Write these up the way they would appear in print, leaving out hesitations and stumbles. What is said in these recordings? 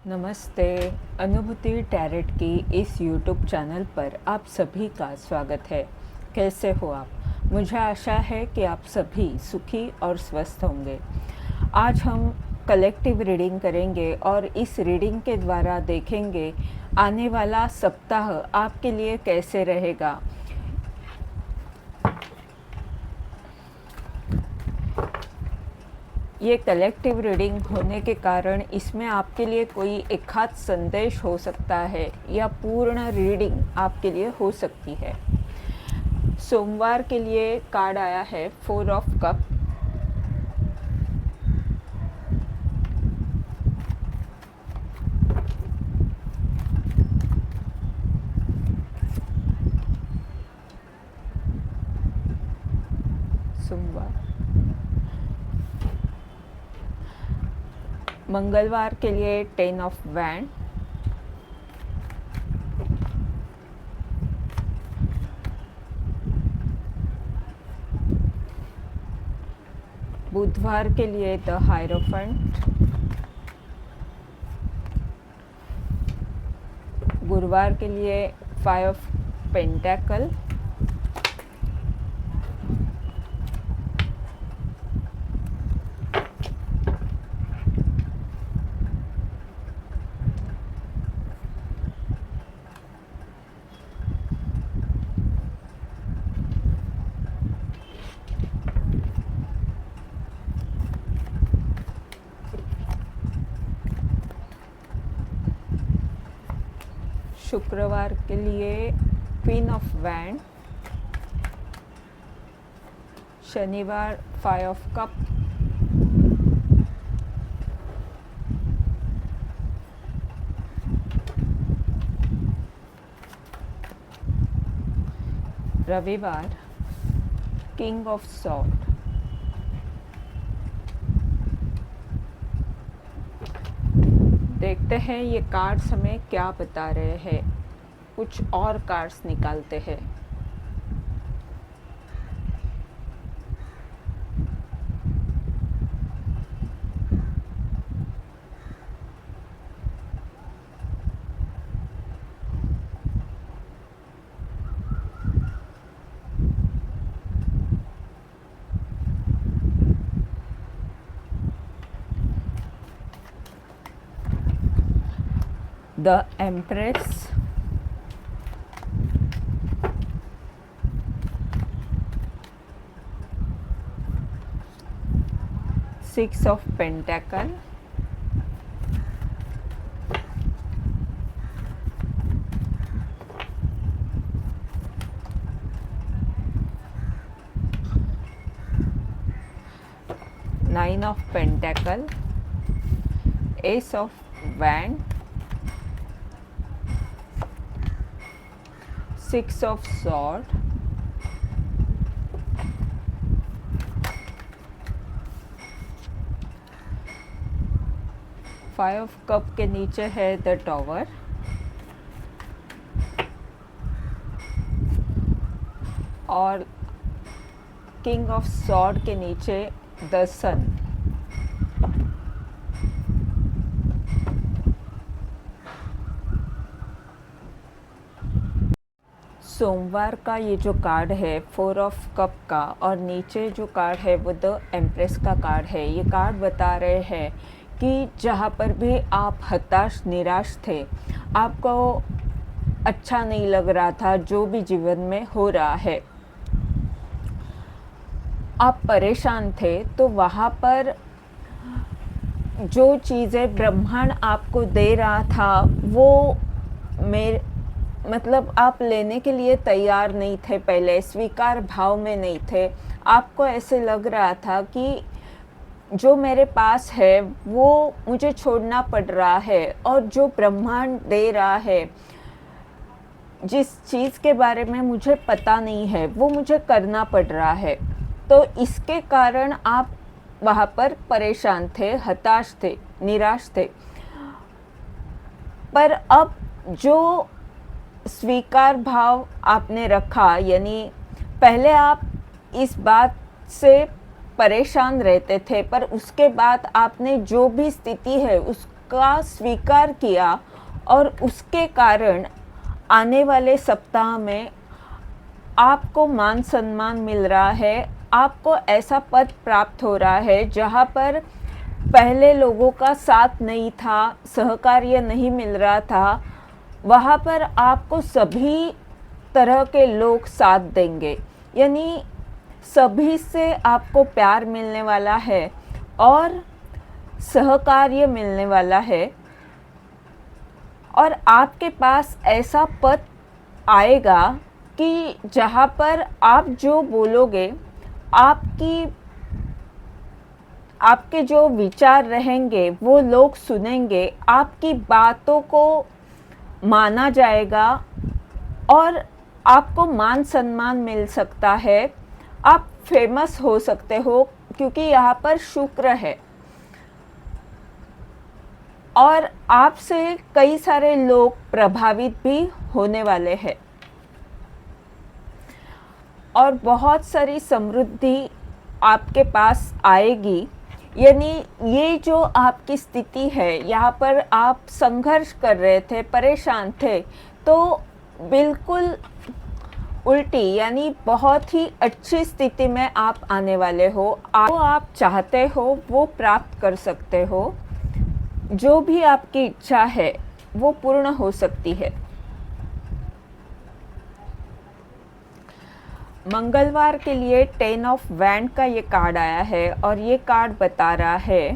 नमस्ते। अनुभूति टैरेट की इस यूट्यूब चैनल पर आप सभी का स्वागत है। कैसे हो आप? मुझे आशा है कि आप सभी सुखी और स्वस्थ होंगे। आज हम कलेक्टिव रीडिंग करेंगे और इस रीडिंग के द्वारा देखेंगे आने वाला सप्ताह आपके लिए कैसे रहेगा। ये कलेक्टिव रीडिंग होने के कारण इसमें आपके लिए कोई एक खास संदेश हो सकता है या पूर्ण रीडिंग आपके लिए हो सकती है। सोमवार के लिए कार्ड आया है 4 ऑफ कप। सोमवार। मंगलवार के लिए 10 ऑफ वैंड। बुधवार के लिए द हायरोफेंट। गुरुवार के लिए 5 ऑफ पेंटाकल। शुक्रवार के लिए क्वीन ऑफ वैंड। शनिवार 5 ऑफ कप। रविवार किंग ऑफ सॉर्ड। देखते हैं ये कार्ड्स हमें क्या बता रहे हैं। कुछ और कार्ड्स निकालते हैं। The empress. Six of pentacle. Nine of pentacle. Ace of wand. 6 of sword. Five of cup के नीचे है द टॉवर। और किंग ऑफ सॉर्ड के नीचे द सन। सोमवार का ये जो कार्ड है 4 ऑफ कप का और नीचे जो कार्ड है वो द एम्प्रेस का कार्ड है। ये कार्ड बता रहे हैं कि जहाँ पर भी आप हताश निराश थे, आपको अच्छा नहीं लग रहा था जो भी जीवन में हो रहा है, आप परेशान थे, तो वहाँ पर जो चीज़ें ब्रह्मांड आपको दे रहा था वो मतलब आप लेने के लिए तैयार नहीं थे। पहले स्वीकार भाव में नहीं थे। आपको ऐसे लग रहा था कि जो मेरे पास है वो मुझे छोड़ना पड़ रहा है और जो ब्रह्मांड दे रहा है, जिस चीज़ के बारे में मुझे पता नहीं है, वो मुझे करना पड़ रहा है। तो इसके कारण आप वहाँ पर परेशान थे, हताश थे, निराश थे। पर अब जो स्वीकार भाव आपने रखा, यानी पहले आप इस बात से परेशान रहते थे, पर उसके बाद आपने जो भी स्थिति है का स्वीकार किया और उसके कारण आने वाले सप्ताह में आपको मान सम्मान मिल रहा है, आपको ऐसा पद प्राप्त हो रहा है जहाँ पर पहले लोगों का साथ नहीं था, सहकार्य नहीं मिल रहा था, वहाँ पर आपको सभी तरह के लोग साथ देंगे। यानी सभी से आपको प्यार मिलने वाला है और सहकार्य मिलने वाला है, और आपके पास ऐसा पद आएगा कि जहाँ पर आप जो बोलोगे, आपके जो विचार रहेंगे वो लोग सुनेंगे, आपकी बातों को माना जाएगा और आपको मान सम्मान मिल सकता है। आप फेमस हो सकते हो क्योंकि यहाँ पर शुक्र है, और आपसे कई सारे लोग प्रभावित भी होने वाले हैं और बहुत सारी समृद्धि आपके पास आएगी। यानी ये जो आपकी स्थिति है, यहाँ पर आप संघर्ष कर रहे थे, परेशान थे, तो बिल्कुल उल्टी यानी बहुत ही अच्छी स्थिति में आप आने वाले हो। आप चाहते हो वो प्राप्त कर सकते हो, जो भी आपकी इच्छा है वो पूर्ण हो सकती है। मंगलवार के लिए 10 ऑफ वैंड का ये कार्ड आया है और ये कार्ड बता रहा है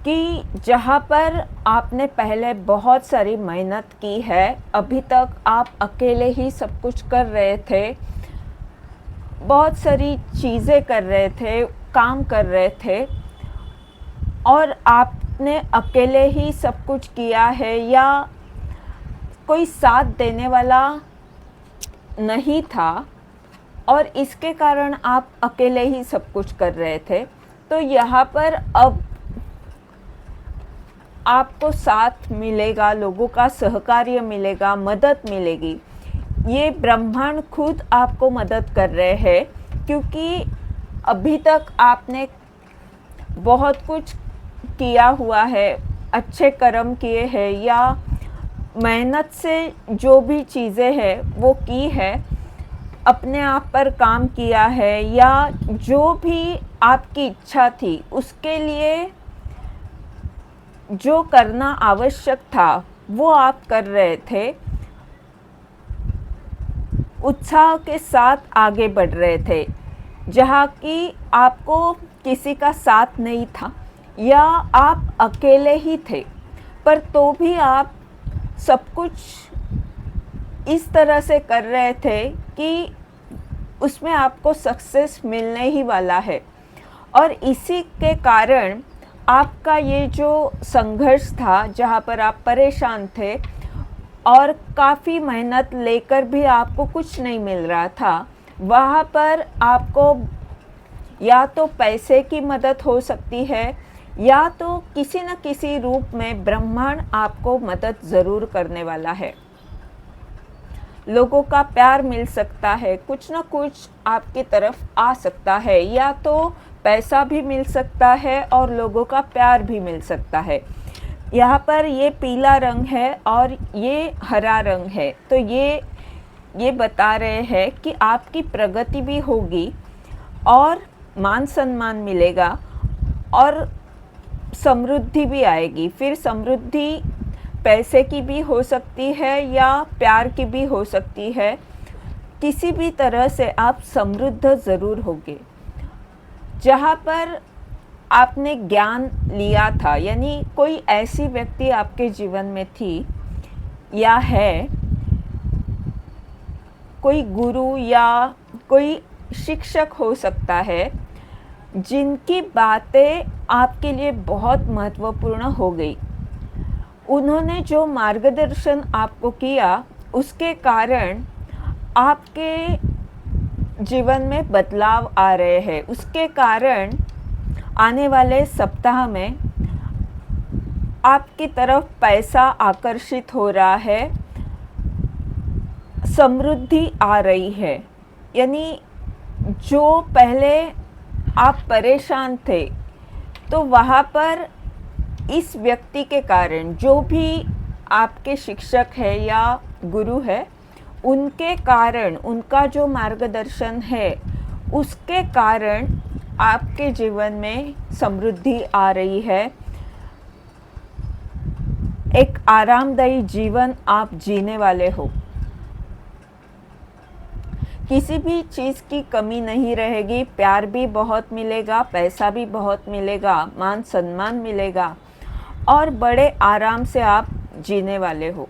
कि जहाँ पर आपने पहले बहुत सारी मेहनत की है, अभी तक आप अकेले ही सब कुछ कर रहे थे, बहुत सारी चीज़ें कर रहे थे, काम कर रहे थे और आपने अकेले ही सब कुछ किया है या कोई साथ देने वाला नहीं था और इसके कारण आप अकेले ही सब कुछ कर रहे थे। तो यहाँ पर अब आपको साथ मिलेगा, लोगों का सहकार्य मिलेगा, मदद मिलेगी। ये ब्रह्मांड खुद आपको मदद कर रहे हैं क्योंकि अभी तक आपने बहुत कुछ किया हुआ है, अच्छे कर्म किए हैं या मेहनत से जो भी चीज़ें हैं वो की है, अपने आप पर काम किया है या जो भी आपकी इच्छा थी उसके लिए जो करना आवश्यक था वो आप कर रहे थे, उत्साह के साथ आगे बढ़ रहे थे, जहाँ कि आपको किसी का साथ नहीं था या आप अकेले ही थे, पर तो भी आप सब कुछ इस तरह से कर रहे थे कि उसमें आपको सक्सेस मिलने ही वाला है। और इसी के कारण आपका ये जो संघर्ष था, जहाँ पर आप परेशान थे और काफ़ी मेहनत लेकर भी आपको कुछ नहीं मिल रहा था, वहाँ पर आपको या तो पैसे की मदद हो सकती है या तो किसी न किसी रूप में ब्रह्मांड आपको मदद ज़रूर करने वाला है। लोगों का प्यार मिल सकता है, कुछ न कुछ आपकी तरफ आ सकता है, या तो पैसा भी मिल सकता है और लोगों का प्यार भी मिल सकता है। यहाँ पर ये पीला रंग है और ये हरा रंग है, तो ये बता रहे हैं कि आपकी प्रगति भी होगी और मान सम्मान मिलेगा और समृद्धि भी आएगी। फिर समृद्धि पैसे की भी हो सकती है या प्यार की भी हो सकती है, किसी भी तरह से आप समृद्ध ज़रूर होंगे। जहाँ पर आपने ज्ञान लिया था, यानी कोई ऐसी व्यक्ति आपके जीवन में थी या है, कोई गुरु या कोई शिक्षक हो सकता है, जिनकी बातें आपके लिए बहुत महत्वपूर्ण हो गई। उन्होंने जो मार्गदर्शन आपको किया उसके कारण आपके जीवन में बदलाव आ रहे हैं। उसके कारण आने वाले सप्ताह में आपकी तरफ पैसा आकर्षित हो रहा है, समृद्धि आ रही है। यानी जो पहले आप परेशान थे तो वहाँ पर इस व्यक्ति के कारण, जो भी आपके शिक्षक है या गुरु है, उनके कारण, उनका जो मार्गदर्शन है, उसके कारण आपके जीवन में समृद्धि आ रही है। एक आरामदायी जीवन आप जीने वाले हो। किसी भी चीज़ की कमी नहीं रहेगी। प्यार भी बहुत मिलेगा, पैसा भी बहुत मिलेगा, मान सम्मान मिलेगा और बड़े आराम से आप जीने वाले हो।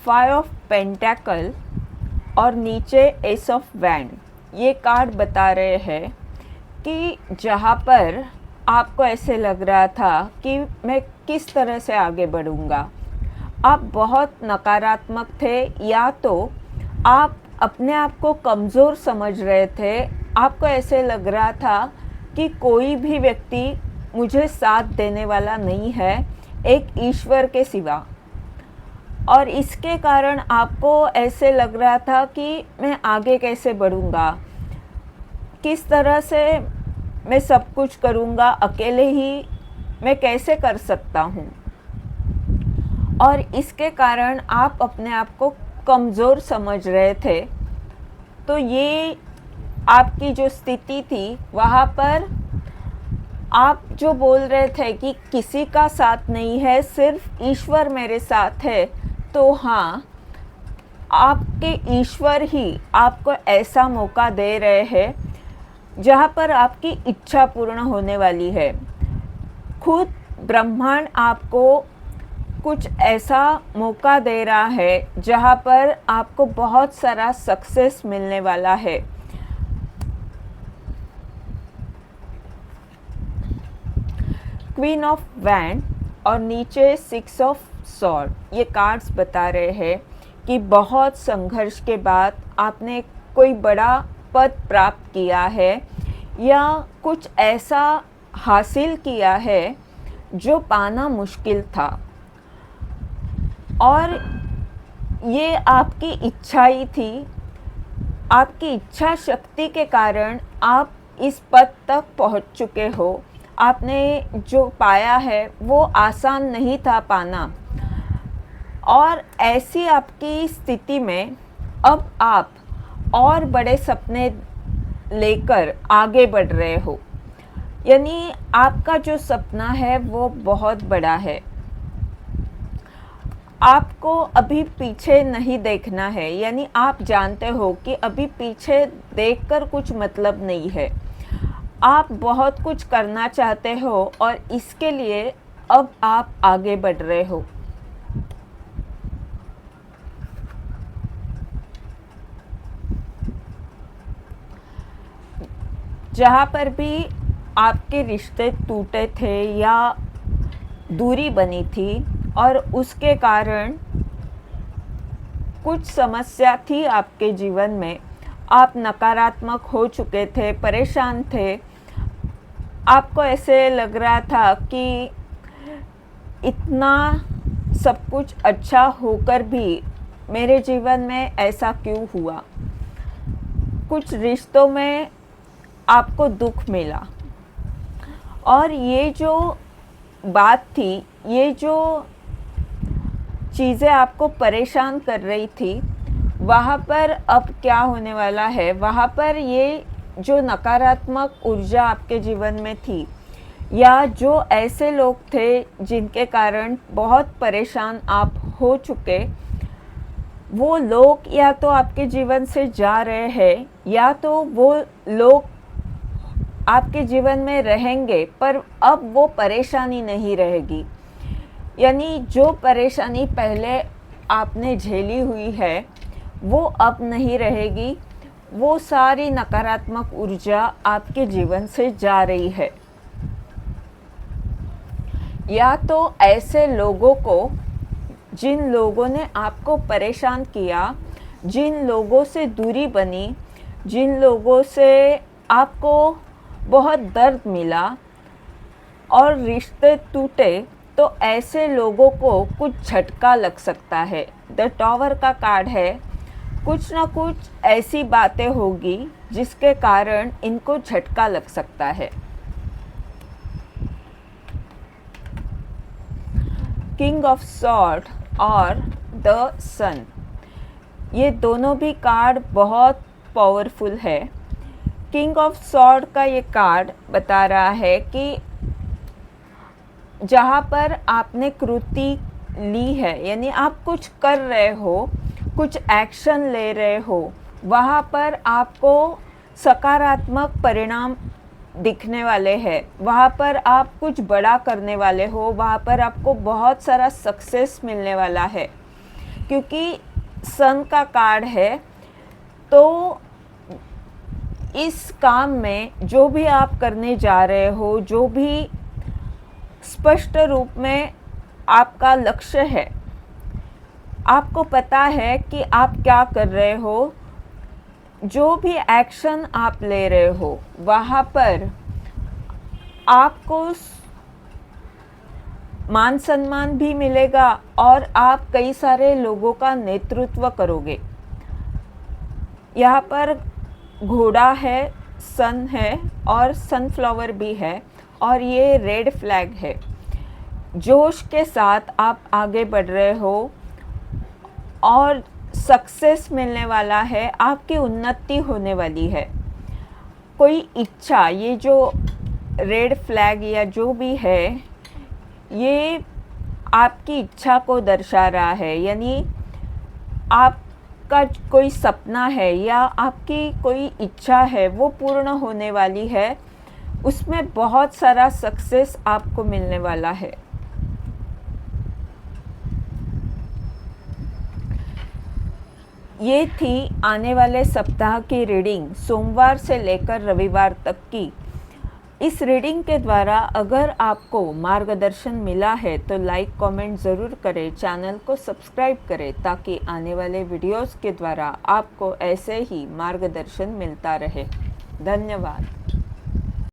फाइव ऑफ पेंटेकल और नीचे एस ऑफ वैंड, ये कार्ड बता रहे हैं कि जहाँ पर आपको ऐसे लग रहा था कि मैं किस तरह से आगे बढ़ूँगा, आप बहुत नकारात्मक थे या तो आप अपने आप को कमज़ोर समझ रहे थे। आपको ऐसे लग रहा था कि कोई भी व्यक्ति मुझे साथ देने वाला नहीं है एक ईश्वर के सिवा, और इसके कारण आपको ऐसे लग रहा था कि मैं आगे कैसे बढ़ूँगा, किस तरह से मैं सब कुछ करूँगा, अकेले ही मैं कैसे कर सकता हूँ, और इसके कारण आप अपने आप को कमज़ोर समझ रहे थे। तो ये आपकी जो स्थिति थी, वहाँ पर आप जो बोल रहे थे कि किसी का साथ नहीं है, सिर्फ ईश्वर मेरे साथ है, तो हाँ, आपके ईश्वर ही आपको ऐसा मौका दे रहे हैं जहाँ पर आपकी इच्छा पूर्ण होने वाली है। खुद ब्रह्मांड आपको कुछ ऐसा मौका दे रहा है जहाँ पर आपको बहुत सारा सक्सेस मिलने वाला है। क्वीन ऑफ वैंड और नीचे सिक्स ऑफ सॉर्ड, ये कार्ड्स बता रहे हैं कि बहुत संघर्ष के बाद आपने कोई बड़ा पद प्राप्त किया है या कुछ ऐसा हासिल किया है जो पाना मुश्किल था, और ये आपकी इच्छा ही थी। आपकी इच्छा शक्ति के कारण आप इस पद तक पहुंच चुके हो। आपने जो पाया है वो आसान नहीं था पाना, और ऐसी आपकी स्थिति में अब आप और बड़े सपने लेकर आगे बढ़ रहे हो। यानी आपका जो सपना है वो बहुत बड़ा है। आपको अभी पीछे नहीं देखना है, यानी आप जानते हो कि अभी पीछे देखकर कुछ मतलब नहीं है। आप बहुत कुछ करना चाहते हो और इसके लिए अब आप आगे बढ़ रहे हो। जहाँ पर भी आपके रिश्ते टूटे थे या दूरी बनी थी और उसके कारण कुछ समस्या थी आपके जीवन में, आप नकारात्मक हो चुके थे, परेशान थे, आपको ऐसे लग रहा था कि इतना सब कुछ अच्छा होकर भी मेरे जीवन में ऐसा क्यों हुआ। कुछ रिश्तों में आपको दुख मिला, और ये जो बात थी, ये जो चीज़ें आपको परेशान कर रही थी, वहाँ पर अब क्या होने वाला है, वहाँ पर ये जो नकारात्मक ऊर्जा आपके जीवन में थी या जो ऐसे लोग थे जिनके कारण बहुत परेशान आप हो चुके, वो लोग या तो आपके जीवन से जा रहे हैं या तो वो लोग आपके जीवन में रहेंगे, पर अब वो परेशानी नहीं रहेगी। यानी जो परेशानी पहले आपने झेली हुई है वो अब नहीं रहेगी। वो सारी नकारात्मक ऊर्जा आपके जीवन से जा रही है। या तो ऐसे लोगों को, जिन लोगों ने आपको परेशान किया, जिन लोगों से दूरी बनी, जिन लोगों से आपको बहुत दर्द मिला और रिश्ते टूटे, तो ऐसे लोगों को कुछ झटका लग सकता है। द टॉवर का कार्ड है, कुछ ना कुछ ऐसी बातें होगी जिसके कारण इनको झटका लग सकता है। किंग ऑफ सॉर्ड और द सन, ये दोनों भी कार्ड बहुत पावरफुल है। किंग ऑफ सॉर्ड का ये कार्ड बता रहा है कि जहाँ पर आपने कृति ली है, यानी आप कुछ कर रहे हो, कुछ एक्शन ले रहे हो, वहाँ पर आपको सकारात्मक परिणाम दिखने वाले हैं। वहाँ पर आप कुछ बड़ा करने वाले हो, वहाँ पर आपको बहुत सारा सक्सेस मिलने वाला है, क्योंकि सन का कार्ड है। तो इस काम में जो भी आप करने जा रहे हो, जो भी स्पष्ट रूप में आपका लक्ष्य है, आपको पता है कि आप क्या कर रहे हो, जो भी एक्शन आप ले रहे हो, वहाँ पर आपको मान सम्मान भी मिलेगा और आप कई सारे लोगों का नेतृत्व करोगे। यहाँ पर घोड़ा है, सन है और सनफ्लावर भी है, और ये रेड फ्लैग है। जोश के साथ आप आगे बढ़ रहे हो और सक्सेस मिलने वाला है, आपकी उन्नति होने वाली है। कोई इच्छा, ये जो रेड फ्लैग या जो भी है, ये आपकी इच्छा को दर्शा रहा है, यानी आपका कोई सपना है या आपकी कोई इच्छा है, वो पूर्ण होने वाली है। उसमें बहुत सारा सक्सेस आपको मिलने वाला है। ये थी आने वाले सप्ताह की रीडिंग, सोमवार से लेकर रविवार तक की। इस रीडिंग के द्वारा अगर आपको मार्गदर्शन मिला है तो लाइक कमेंट ज़रूर करें, चैनल को सब्सक्राइब करें, ताकि आने वाले वीडियोस के द्वारा आपको ऐसे ही मार्गदर्शन मिलता रहे। धन्यवाद।